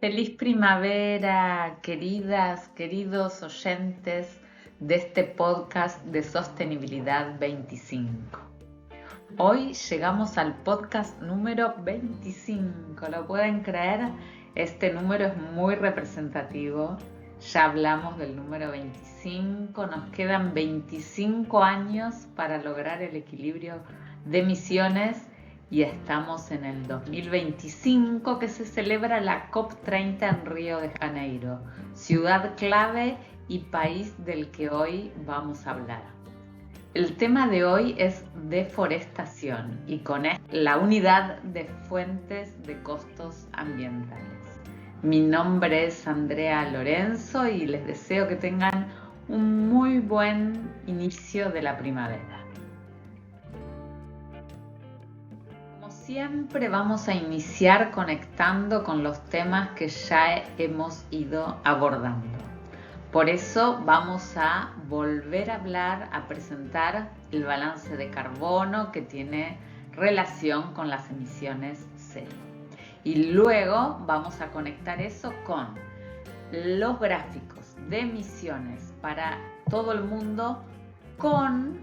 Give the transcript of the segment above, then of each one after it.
Feliz primavera, queridas, queridos oyentes de este podcast de Sostenibilidad 25. Hoy llegamos al podcast número 25, ¿lo pueden creer? Este número es muy representativo. Ya hablamos del número 25, nos quedan 25 años para lograr el equilibrio de emisiones y estamos en el 2025 que se celebra la COP30 en Río de Janeiro, ciudad clave y país del que hoy vamos a hablar. El tema de hoy es deforestación y con esto la unidad de fuentes de costos ambientales. Mi nombre es Andrea Lorenzo y les deseo que tengan un muy buen inicio de la primavera. Siempre vamos a iniciar conectando con los temas que ya hemos ido abordando. Por eso vamos a volver a hablar, a presentar el balance de carbono que tiene relación con las emisiones cero. Y luego vamos a conectar eso con los gráficos de emisiones para todo el mundo con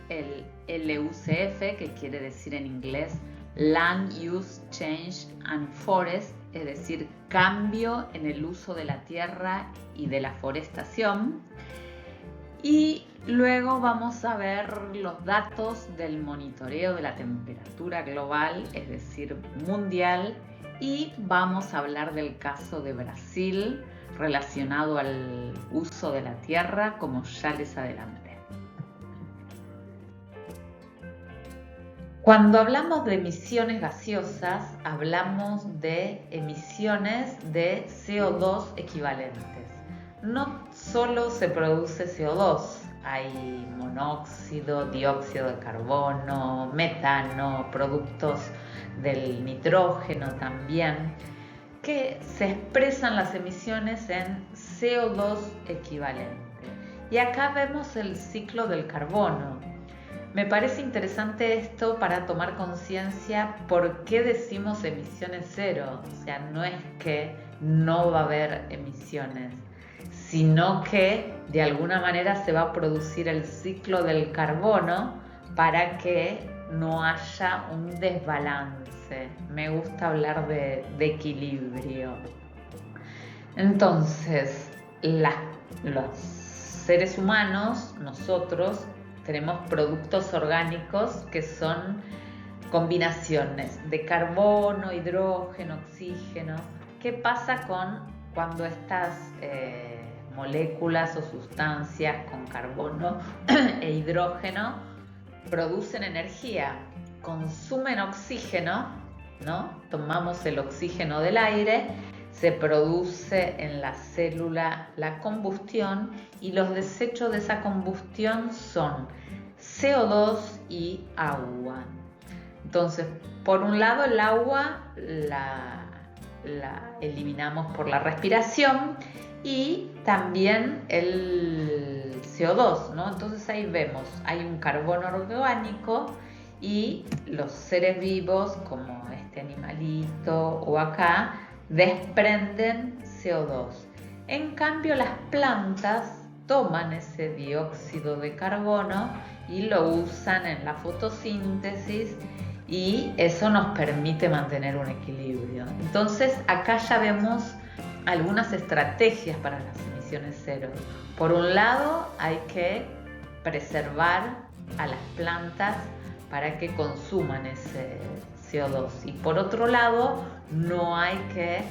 el LUCF, que quiere decir en inglés Land Use Change and Forest, es decir, cambio en el uso de la tierra y de la forestación. Y luego vamos a ver los datos del monitoreo de la temperatura global, es decir, mundial, y vamos a hablar del caso de Brasil relacionado al uso de la tierra, como ya les adelanté. Cuando hablamos de emisiones gaseosas, hablamos de emisiones de CO2 equivalentes. No solo se produce CO2, hay monóxido, dióxido de carbono, metano, productos del nitrógeno también, que se expresan las emisiones en CO2 equivalente. Y acá vemos el ciclo del carbono. Me parece interesante esto para tomar conciencia por qué decimos emisiones cero. O sea, no es que no va a haber emisiones, sino que de alguna manera se va a producir el ciclo del carbono para que no haya un desbalance. Me gusta hablar de equilibrio. Entonces, los seres humanos, nosotros, tenemos productos orgánicos que son combinaciones de carbono, hidrógeno, oxígeno. ¿Qué pasa cuando estas moléculas o sustancias con carbono e hidrógeno producen energía? Consumen oxígeno, ¿no? Tomamos el oxígeno del aire, se produce en la célula la combustión y los desechos de esa combustión son CO2 y agua. Entonces, por un lado el agua la eliminamos por la respiración y también el CO2, ¿no? Entonces ahí vemos, hay un carbono orgánico y los seres vivos como este animalito o acá desprenden CO2. En cambio, las plantas toman ese dióxido de carbono y lo usan en la fotosíntesis y eso nos permite mantener un equilibrio. Entonces, acá ya vemos algunas estrategias para las emisiones cero. Por un lado, hay que preservar a las plantas para que consuman ese CO2 y por otro lado no hay que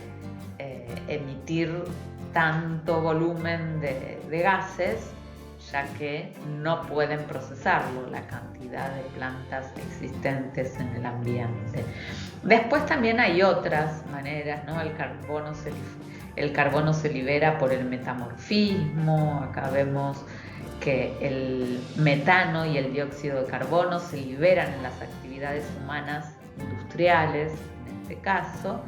emitir tanto volumen de gases, ya que no pueden procesarlo la cantidad de plantas existentes en el ambiente. Después también hay otras maneras, ¿no? El carbono se libera por el metamorfismo. Acá vemos que el metano y el dióxido de carbono se liberan en las actividades humanas industriales, en este caso,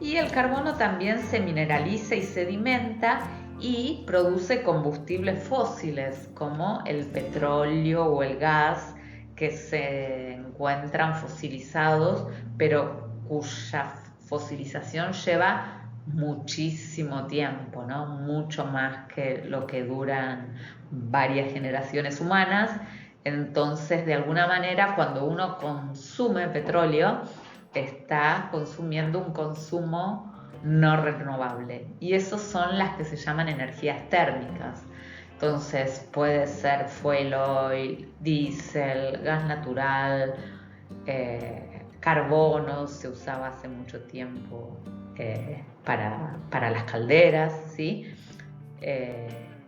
y el carbono también se mineraliza y sedimenta y produce combustibles fósiles como el petróleo o el gas que se encuentran fosilizados, pero cuya fosilización lleva muchísimo tiempo, ¿no? Mucho más que lo que duran varias generaciones humanas. Entonces, de alguna manera, cuando uno consume petróleo, está consumiendo un consumo no renovable. Y esos son las que se llaman energías térmicas. Entonces, puede ser fuel oil, diésel, gas natural, carbono, se usaba hace mucho tiempo para las calderas, ¿sí?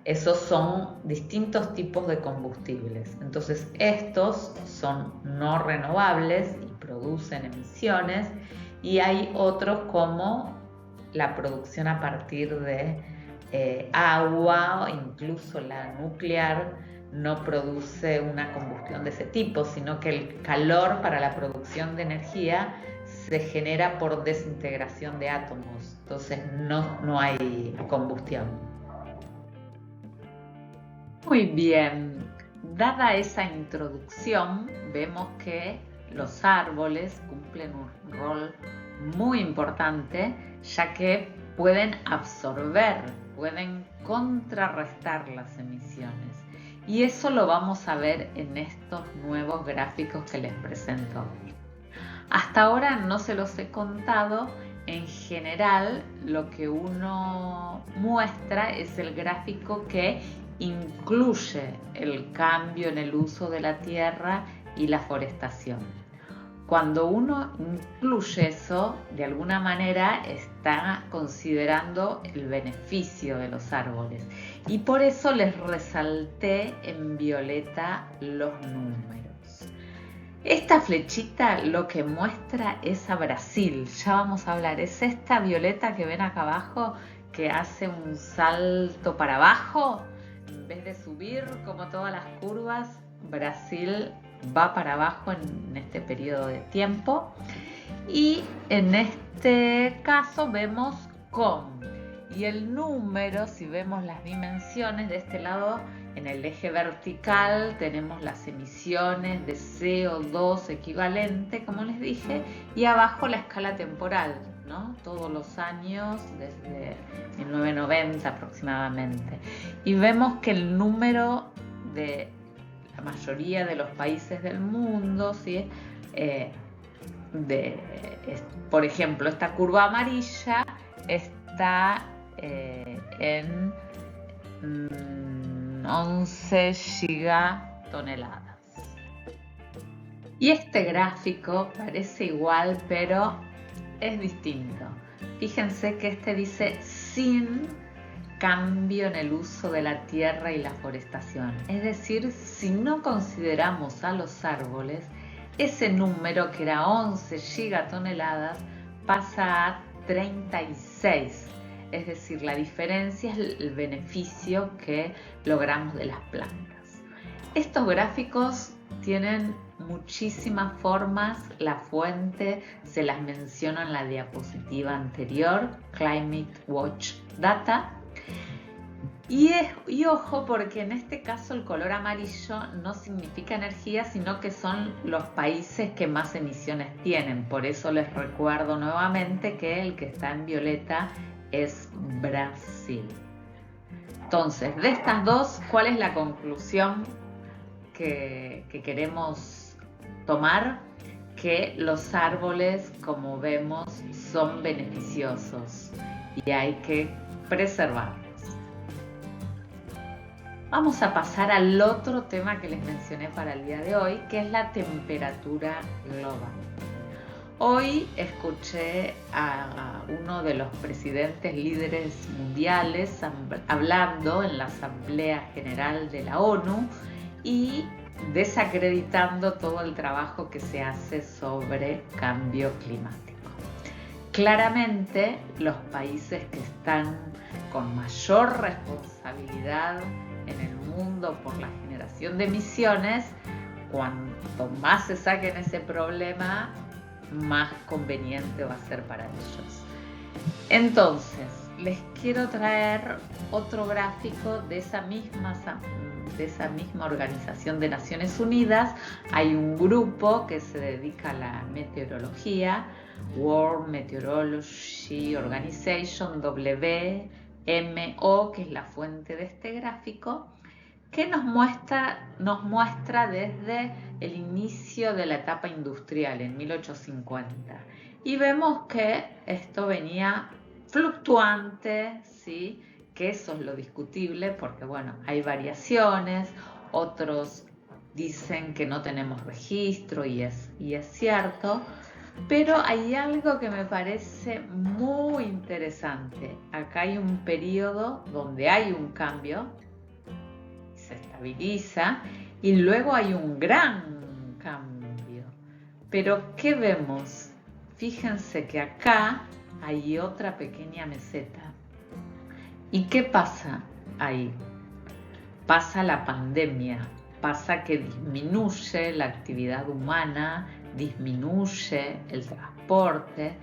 Esos son distintos tipos de combustibles. Entonces, estos son no renovables y producen emisiones, y hay otros como la producción a partir de agua, o incluso la nuclear no produce una combustión de ese tipo, sino que el calor para la producción de energía se genera por desintegración de átomos, entonces no hay combustión. Muy bien, dada esa introducción, vemos que los árboles cumplen un rol muy importante, ya que pueden absorber, pueden contrarrestar las emisiones. Y eso lo vamos a ver en estos nuevos gráficos que les presento. Hasta ahora no se los he contado. En general, lo que uno muestra es el gráfico que incluye el cambio en el uso de la tierra y la forestación. Cuando uno incluye eso, de alguna manera está considerando el beneficio de los árboles. Y por eso les resalté en violeta los números. Esta flechita lo que muestra es a Brasil, ya vamos a hablar, es esta violeta que ven acá abajo que hace un salto para abajo, en vez de subir como todas las curvas, Brasil va para abajo en este periodo de tiempo, y en este caso vemos con, y el número, si vemos las dimensiones de este lado, en el eje vertical tenemos las emisiones de CO2 equivalente, como les dije, y abajo la escala temporal, ¿no? Todos los años desde 1990 aproximadamente. Y vemos que el número de la mayoría de los países del mundo, ¿sí? Por ejemplo, esta curva amarilla está en 11 gigatoneladas. Y este gráfico parece igual, pero es distinto. Fíjense que este dice sin cambio en el uso de la tierra y la forestación. Es decir, si no consideramos a los árboles, ese número que era 11 gigatoneladas pasa a 36. Es decir, la diferencia es el beneficio que logramos de las plantas. Estos gráficos tienen muchísimas formas. La fuente se las menciono en la diapositiva anterior, Climate Watch Data. Y ojo, porque en este caso el color amarillo no significa energía, sino que son los países que más emisiones tienen. Por eso les recuerdo nuevamente que el que está en violeta es Brasil. Entonces, de estas dos, ¿cuál es la conclusión que queremos tomar? Que los árboles, como vemos, son beneficiosos y hay que preservarlos. Vamos a pasar al otro tema que les mencioné para el día de hoy, que es la temperatura global. Hoy escuché a uno de los presidentes líderes mundiales hablando en la Asamblea General de la ONU y desacreditando todo el trabajo que se hace sobre cambio climático. Claramente, los países que están con mayor responsabilidad en el mundo por la generación de emisiones, cuanto más se saquen ese problema, más conveniente va a ser para ellos. Entonces, les quiero traer otro gráfico de esa misma de esa misma Organización de Naciones Unidas hay un grupo que se dedica a la meteorología, World Meteorology Organization, WMO, que es la fuente de este gráfico, que nos muestra desde el inicio de la etapa industrial en 1850. Y vemos que esto venía fluctuante, ¿sí? Que eso es lo discutible, porque bueno, hay variaciones, otros dicen que no tenemos registro y es cierto, pero hay algo que me parece muy interesante. Acá hay un periodo donde hay un cambio, se estabiliza y luego hay un gran cambio. Pero ¿qué vemos? Fíjense que acá hay otra pequeña meseta. ¿Y qué pasa ahí? Pasa la pandemia, pasa que disminuye la actividad humana, disminuye el transporte.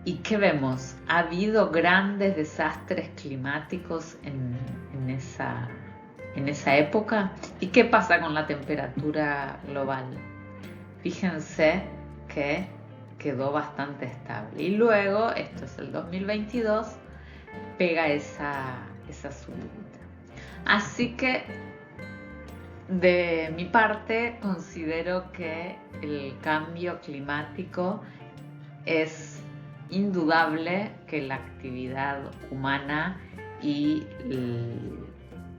¿Y qué vemos? Ha habido grandes desastres climáticos en esa época. ¿Y qué pasa con la temperatura global? Fíjense que quedó bastante estable. Y luego, esto es el 2022, pega esa subida. Así que de mi parte considero que el cambio climático es indudable, que la actividad humana y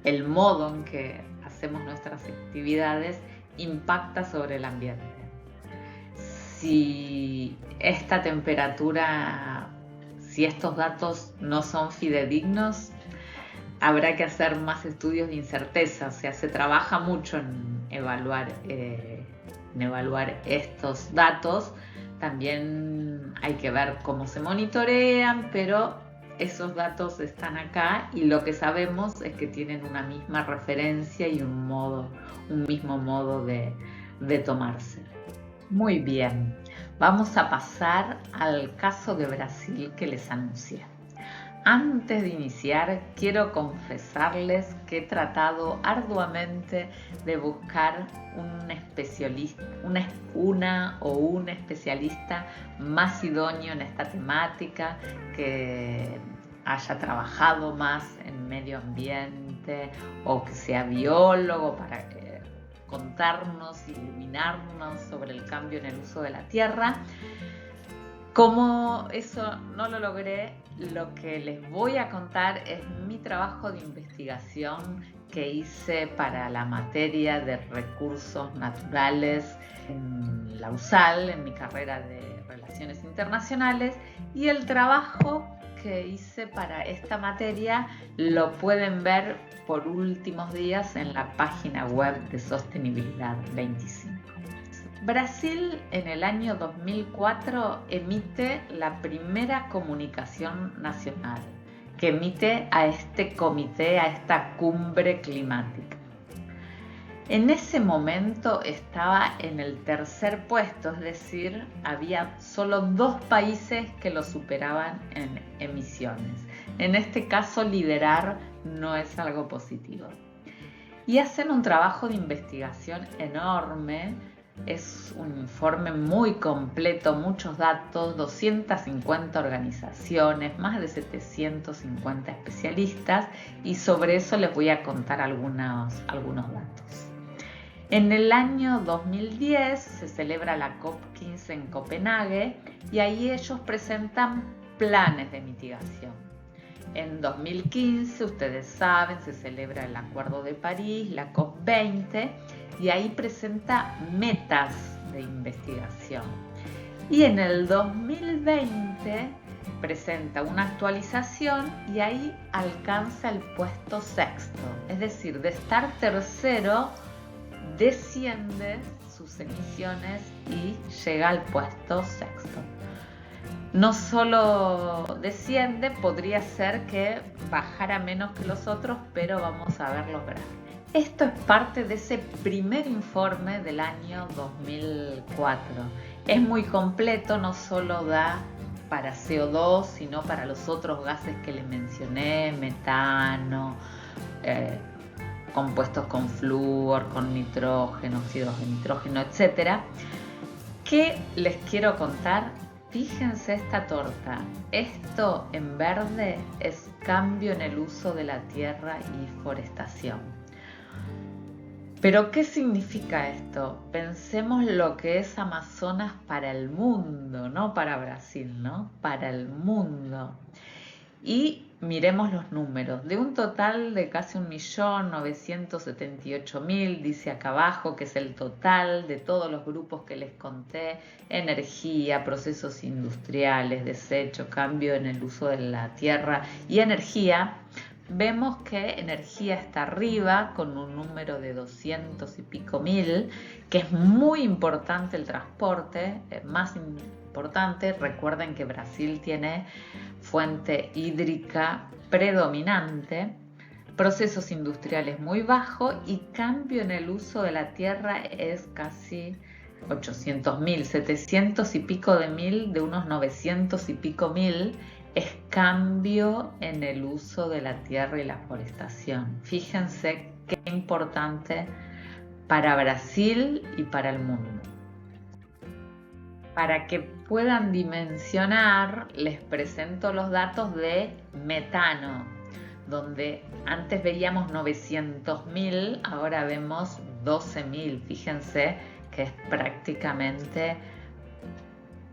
el modo en que hacemos nuestras actividades impacta sobre el ambiente. Si esta temperatura, si estos datos no son fidedignos, habrá que hacer más estudios de incerteza. O sea, se trabaja mucho en evaluar estos datos. También hay que ver cómo se monitorean, pero esos datos están acá y lo que sabemos es que tienen una misma referencia y un mismo modo de tomarse. Muy bien, vamos a pasar al caso de Brasil que les anuncié. Antes de iniciar, quiero confesarles que he tratado arduamente de buscar un especialista, un especialista más idóneo en esta temática, que haya trabajado más en medio ambiente o que sea biólogo para contarnos, iluminarnos sobre el cambio en el uso de la tierra. Como eso no lo logré, lo que les voy a contar es mi trabajo de investigación que hice para la materia de recursos naturales en la USAL, en mi carrera de Relaciones Internacionales, y el trabajo que hice para esta materia lo pueden ver por últimos días en la página web de Sostenibilidad 25. Brasil en el año 2004 emite la primera comunicación nacional que emite a este comité, a esta cumbre climática. En ese momento estaba en el tercer puesto, es decir, había solo 2 países que lo superaban en emisiones. En este caso, liderar no es algo positivo. Y hacen un trabajo de investigación enorme. Es un informe muy completo, muchos datos, 250 organizaciones, más de 750 especialistas, y sobre eso les voy a contar algunos datos. En el año 2010 se celebra la COP15 en Copenhague y ahí ellos presentan planes de mitigación. En 2015, ustedes saben, se celebra el Acuerdo de París, la COP20, y ahí presenta metas de investigación. Y en el 2020 presenta una actualización y ahí alcanza el puesto 6º. Es decir, de estar tercero, desciende sus emisiones y llega al puesto 6º. No solo desciende, podría ser que bajara menos que los otros, pero vamos a ver los gráficos. Esto es parte de ese primer informe del año 2004. Es muy completo, no solo da para CO2, sino para los otros gases que les mencioné, metano, compuestos con flúor, con nitrógeno, óxidos de nitrógeno, etc. ¿Qué les quiero contar? Fíjense esta torta. Esto en verde es cambio en el uso de la tierra y forestación. ¿Pero qué significa esto? Pensemos lo que es Amazonas para el mundo, no para Brasil, ¿no? Para el mundo. Y miremos los números. De un total de casi 1.978.000, dice acá abajo, que es el total de todos los grupos que les conté: energía, procesos industriales, desecho, cambio en el uso de la tierra y energía. Vemos que energía está arriba con un número de 200 y pico mil, que es muy importante el transporte, más importante. Recuerden que Brasil tiene fuente hídrica predominante, procesos industriales muy bajos y cambio en el uso de la tierra es casi 800.000, 700 y pico de mil de unos 900 y pico mil. Es cambio en el uso de la tierra y la forestación. Fíjense qué importante para Brasil y para el mundo. Para que puedan dimensionar, les presento los datos de metano, donde antes veíamos 900.000, ahora vemos 12.000. Fíjense que es prácticamente,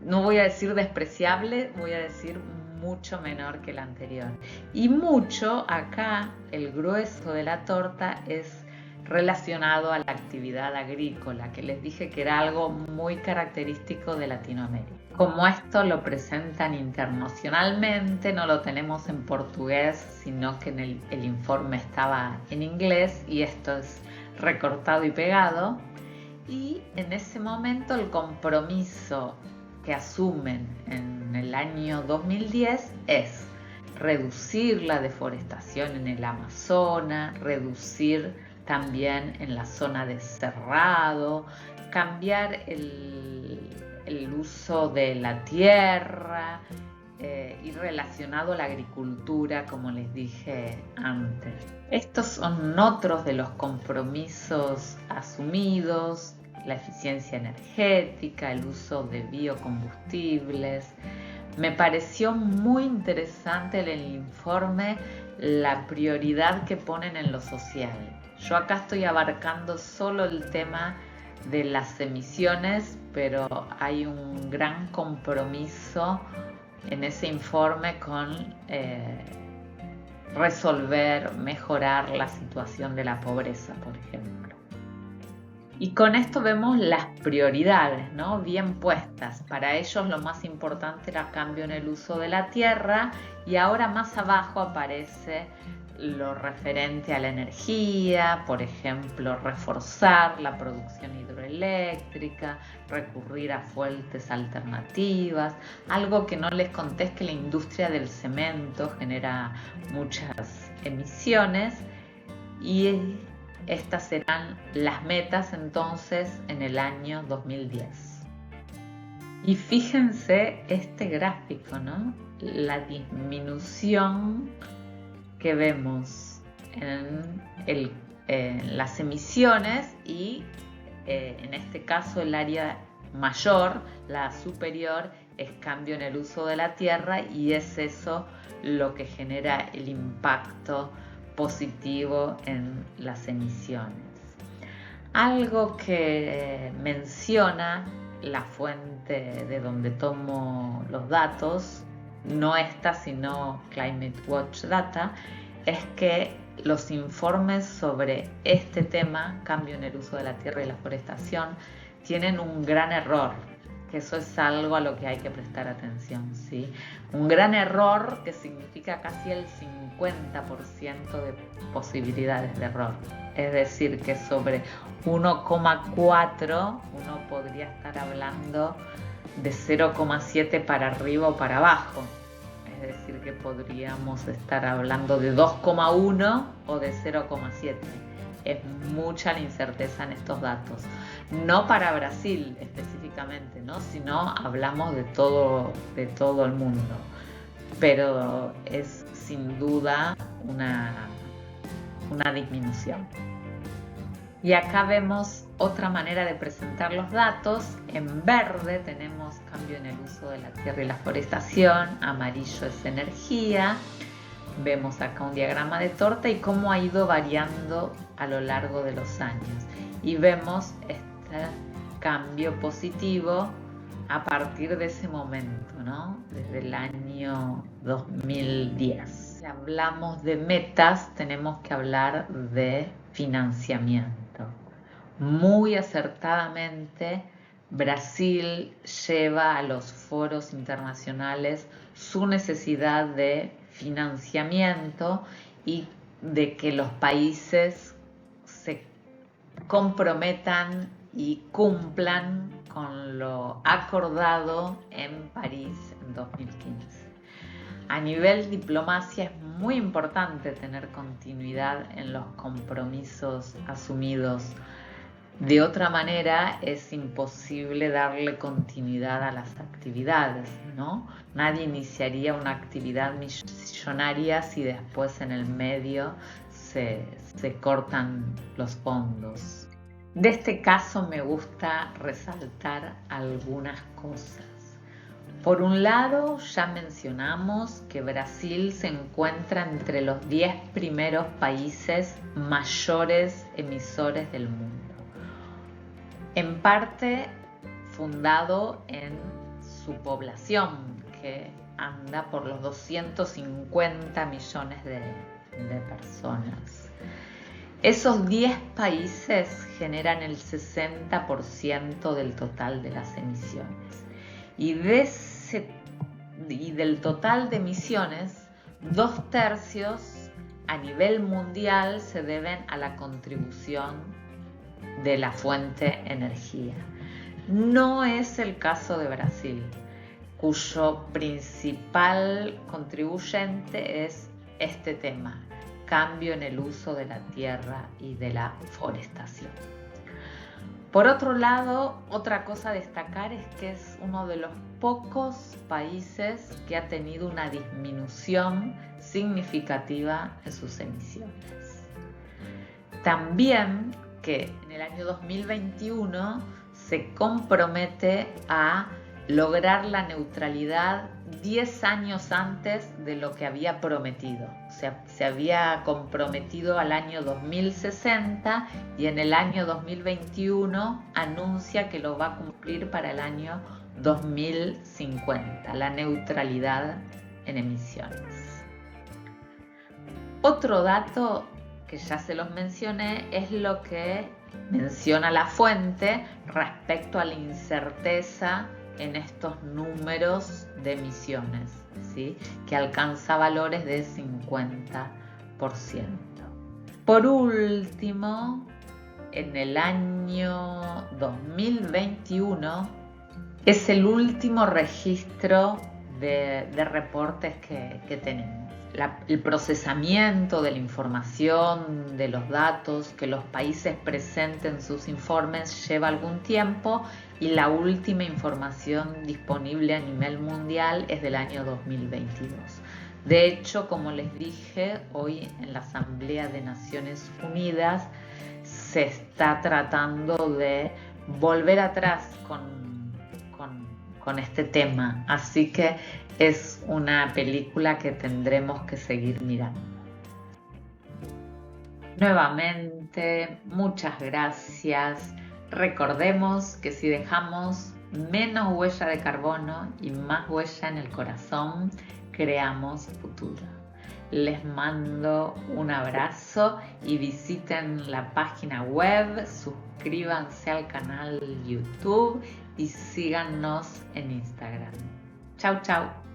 no voy a decir despreciable, voy a decir mucho menor que el anterior. Y mucho acá, el grueso de la torta es relacionado a la actividad agrícola, que les dije que era algo muy característico de Latinoamérica. Como esto lo presentan internacionalmente, no lo tenemos en portugués, sino que el informe estaba en inglés y esto es recortado y pegado. Y en ese momento el compromiso que asumen en el año 2010 es reducir la deforestación en el Amazonas, reducir también en la zona de cerrado, cambiar el uso de la tierra y relacionado a la agricultura, como les dije antes. Estos son otros de los compromisos asumidos: la eficiencia energética, el uso de biocombustibles. Me pareció muy interesante en el informe la prioridad que ponen en lo social. Yo acá estoy abarcando solo el tema de las emisiones, pero hay un gran compromiso en ese informe con resolver, mejorar la situación de la pobreza, por ejemplo. Y con esto vemos las prioridades, ¿no? Bien puestas. Para ellos lo más importante era cambio en el uso de la tierra, y ahora más abajo aparece lo referente a la energía, por ejemplo, reforzar la producción hidroeléctrica, recurrir a fuentes alternativas. Algo que no les conté es que la industria del cemento genera muchas emisiones, y estas serán las metas entonces en el año 2010. Y fíjense este gráfico, ¿no? La disminución que vemos en las emisiones, y en este caso el área mayor, la superior, es cambio en el uso de la tierra, y es eso lo que genera el impacto positivo en las emisiones. Algo que menciona la fuente de donde tomo los datos, no esta sino Climate Watch Data, es que los informes sobre este tema, cambio en el uso de la tierra y la forestación, tienen un gran error, que eso es algo a lo que hay que prestar atención, ¿sí? Un gran error que significa casi el 50% de posibilidades de error. Es decir, que sobre 1,4 uno podría estar hablando de 0,7 para arriba o para abajo. Es decir, que podríamos estar hablando de 2,1 o de 0,7. Es mucha la incerteza en estos datos. No para Brasil específicamente, ¿no? Sino hablamos de todo el mundo. Pero es sin duda una disminución. Y acá vemos otra manera de presentar los datos. En verde tenemos cambio en el uso de la tierra y la forestación, amarillo es energía. Vemos acá un diagrama de torta y cómo ha ido variando a lo largo de los años. Y vemos este cambio positivo a partir de ese momento, ¿no? Desde el año 2010. Si hablamos de metas, tenemos que hablar de financiamiento. Muy acertadamente, Brasil lleva a los foros internacionales su necesidad de financiamiento y de que los países se comprometan y cumplan con lo acordado en París en 2015. A nivel diplomacia es muy importante tener continuidad en los compromisos asumidos. De otra manera es imposible darle continuidad a las actividades, ¿no? Nadie iniciaría una actividad millonaria si después en el medio se cortan los fondos. De este caso me gusta resaltar algunas cosas. Por un lado, ya mencionamos que Brasil se encuentra entre los 10 primeros países mayores emisores del mundo. En parte fundado en su población, que anda por los 250 millones de personas. Esos 10 países generan el 60% del total de las emisiones. Y del total de emisiones, 2/3 a nivel mundial se deben a la contribución de la fuente energía. No es el caso de Brasil, cuyo principal contribuyente es este tema, cambio en el uso de la tierra y de la forestación. Por otro lado, otra cosa a destacar es que es uno de los pocos países que ha tenido una disminución significativa en sus emisiones. También que en el año 2021 se compromete a lograr la neutralidad 10 años antes de lo que había prometido. O sea, se había comprometido al año 2060 y en el año 2021 anuncia que lo va a cumplir para el año 2050, la neutralidad en emisiones. Otro dato que ya se los mencioné es lo que menciona la fuente respecto a la incerteza en estos números de emisiones, ¿sí? Que alcanza valores de 50%. Por último, en el año 2021 es el último registro de reportes que tenemos. El procesamiento de la información, de los datos que los países presenten en sus informes lleva algún tiempo y la última información disponible a nivel mundial es del año 2022. De hecho, como les dije, hoy en la Asamblea de Naciones Unidas se está tratando de volver atrás con este tema, así que es una película que tendremos que seguir mirando. Nuevamente, muchas gracias. Recordemos que si dejamos menos huella de carbono y más huella en el corazón, creamos futuro. Les mando un abrazo y visiten la página web, suscríbanse al canal YouTube y síganos en Instagram. Chau, chau.